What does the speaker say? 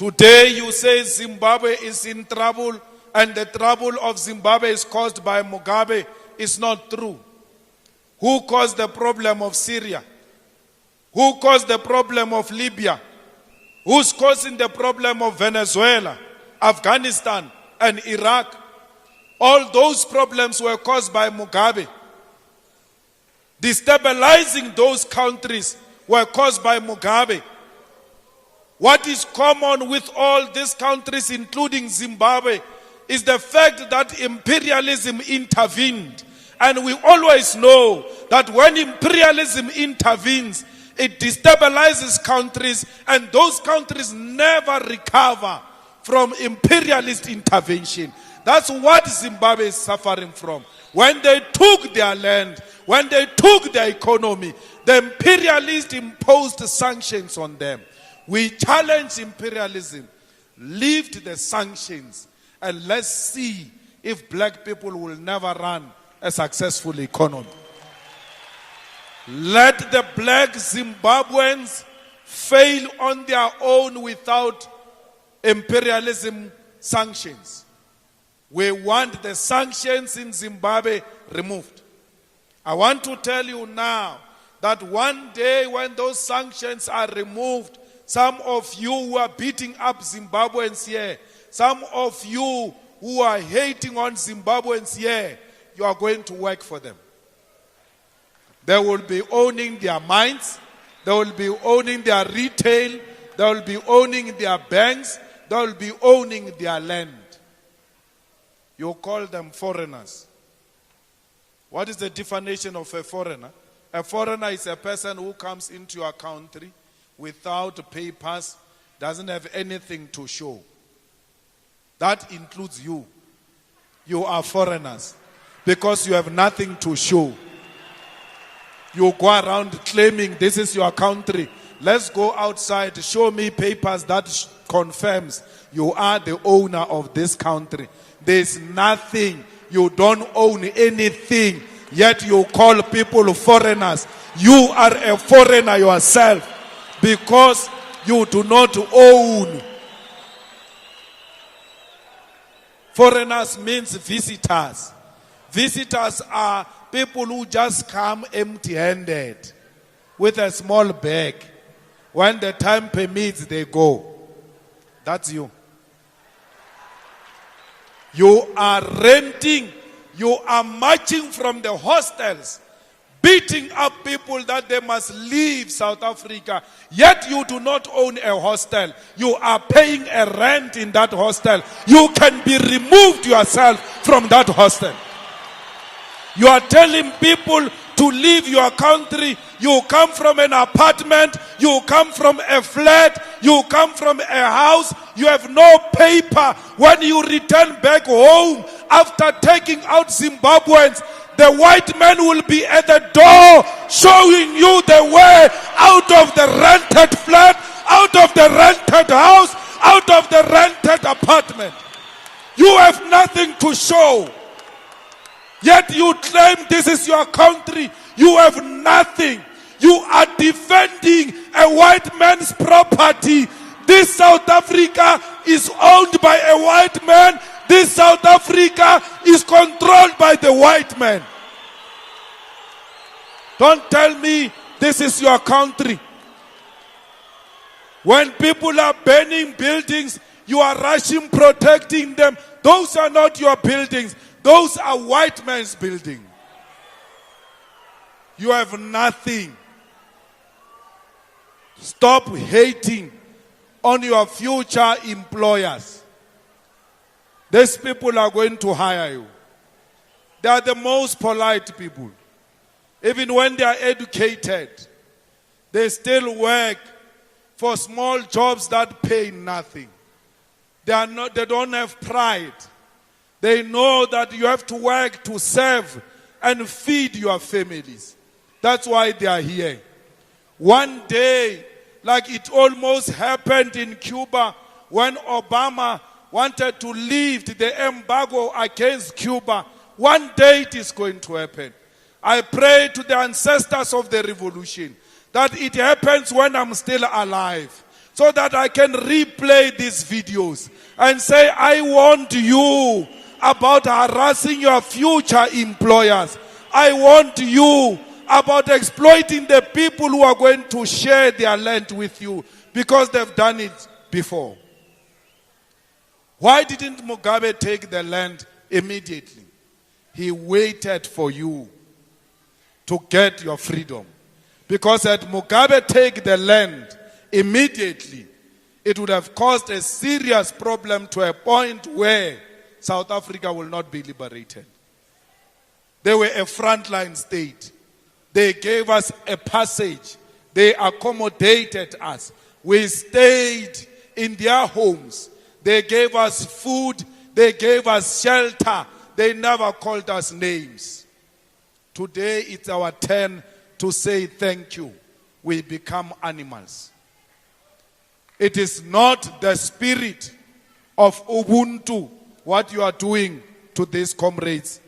Today you say Zimbabwe is in trouble and the trouble of Zimbabwe is caused by Mugabe. It's not true. Who caused the problem of Syria? Who caused the problem of Libya? Who's causing the problem of Venezuela, Afghanistan, and Iraq? All those problems were caused by Mugabe. Destabilizing those countries were caused by Mugabe. What is common with all these countries, including Zimbabwe, is the fact that imperialism intervened. And we always know that when imperialism intervenes, it destabilizes countries, and those countries never recover from imperialist intervention. That's what Zimbabwe is suffering from. When they took their land, when they took their economy, the imperialists imposed sanctions on them. We challenge imperialism, lift the sanctions, and let's see if black people will never run a successful economy. Let the black Zimbabweans fail on their own without imperialism sanctions. We want the sanctions in Zimbabwe removed. I want to tell you now that one day when those sanctions are removed, some of you who are beating up Zimbabweans here, some of you who are hating on Zimbabweans here, you are going to work for them. They will be owning their mines, they will be owning their retail, they will be owning their banks, they will be owning their land. You call them foreigners. What is the definition of a foreigner? A foreigner is a person who comes into your country without papers, doesn't have anything to show. That includes you. You are foreigners because you have nothing to show. You go around claiming this is your country. Let's go outside, show me papers that confirms you are the owner of this country. There's nothing. You don't own anything, yet you call people foreigners. You are a foreigner yourself because you do not own. Foreigners means visitors. Visitors are people who just come empty-handed with a small bag. When the time permits, they go. That's you. You are renting. You are marching from the hostels, beating up people that they must leave South Africa. Yet you do not own a hostel. You are paying a rent in that hostel. You can be removed yourself from that hostel. You are telling people to leave your country. You come from an apartment. You come from a flat. You come from a house. You have no paper. When you return back home after taking out Zimbabweans, the white man will be at the door showing you the way out of the rented flat, out of the rented house, out of the rented apartment. You have nothing to show. Yet you claim this is your country. You have nothing. You are defending a white man's property. This South Africa is owned by a white man. This South Africa is controlled by the white man. Don't tell me this is your country. When people are burning buildings, you are rushing, protecting them. Those are not your buildings. Those are white man's buildings. You have nothing. Stop hating on your future employers. These people are going to hire you. They are the most polite people. Even when they are educated, they still work for small jobs that pay nothing. They don't have pride. They know that you have to work to serve and feed your families. That's why they are here. One day, like it almost happened in Cuba when Obama wanted to lift the embargo against Cuba, one day it is going to happen. I pray to the ancestors of the revolution that it happens when I'm still alive. so that I can replay these videos and say, I warned you about harassing your future employers. I warned you about exploiting the people who are going to share their land with you because they've done it before. Why didn't Mugabe take the land immediately? He waited for you to get your freedom. Because had Mugabe take the land immediately, it would have caused a serious problem to a point where South Africa will not be liberated. They were a frontline state. They gave us a passage. They accommodated us. We stayed in their homes. They gave us food. They gave us shelter. They never called us names. Today it's our turn to say thank you. We become animals. It is not the spirit of Ubuntu what you are doing to these comrades